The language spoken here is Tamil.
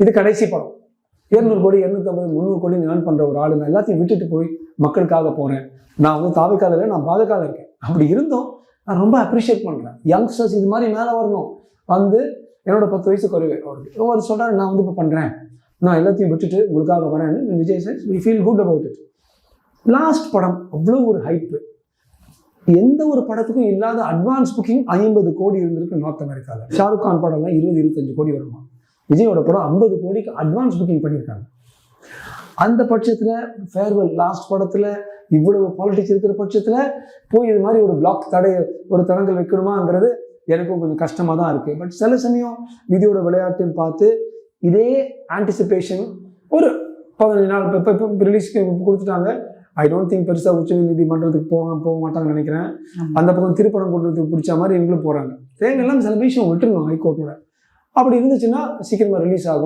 இது கடைசி படம். 200 கோடி 250 300 கோடி ஏர்ன் பண்ற ஒரு ஆளு. நான் எல்லாத்தையும் விட்டுட்டு போய் மக்களுக்காக போறேன். நான் வந்து தாவைக்கால இல்லை, நான் பாஜகவில் இருக்கேன். அப்படி இருந்தும் நான் ரொம்ப அப்ரிஷியேட் பண்றேன். யங்ஸ்டர்ஸ் இது மாதிரி மேலே வரணும். வந்து என்னோட 10 வயசு குறைவு அவருக்கு அவர் சொல்றாரு, நான் வந்து இப்போ பண்றேன், நான் எல்லாத்தையும் விட்டுட்டு உங்களுக்காக வரேன்னு. Vijay sir we feel good about it. Last படம் அவ்வளோ ஒரு ஹைப்பு. எந்த ஒரு படத்துக்கும் இல்லாத அட்வான்ஸ் புக்கிங் 50 கோடி இருந்திருக்கு நார்த் அமெரிக்காவில். ஷாருக் கான் படம்லாம் 20-25 கோடி வருமா. விஜயோட படம் 50 கோடிக்கு அட்வான்ஸ் புக்கிங் பண்ணியிருக்காங்க. அந்த பட்சத்தில் ஃபேர்வெல் லாஸ்ட் படத்தில் இவ்வளவு பாலிடிக்ஸ் இருக்கிற பட்சத்தில் போய் இது மாதிரி ஒரு பிளாக் ஒரு தடங்கள் வைக்கணுமாங்கிறது எனக்கும் கொஞ்சம் கஷ்டமாக தான் இருக்குது. பட் சில சமயம் விதியோட விளையாட்டுன்னு பார்த்து இதே ஆன்டிசிபேஷன் ஒரு 15 நாள் இப்போ ரிலீஸ்க்கு கொடுத்துட்டாங்க. ஐ டோன்ட் திங்க் பெருசாக உச்ச நீதிமன்றத்துக்கு போக மாட்டாங்கன்னு நினைக்கிறேன். அந்த பக்கம் திருப்பணம் கொண்டு பிடிச்ச மாதிரி இவங்களும் போகிறாங்க. தேங்கெல்லாம் சில விஷயம் விட்டுருணும் ஹைகோர்ட்டோட. அப்படி இருந்துச்சுன்னா சீக்கிரமாக ரிலீஸ் ஆகும்.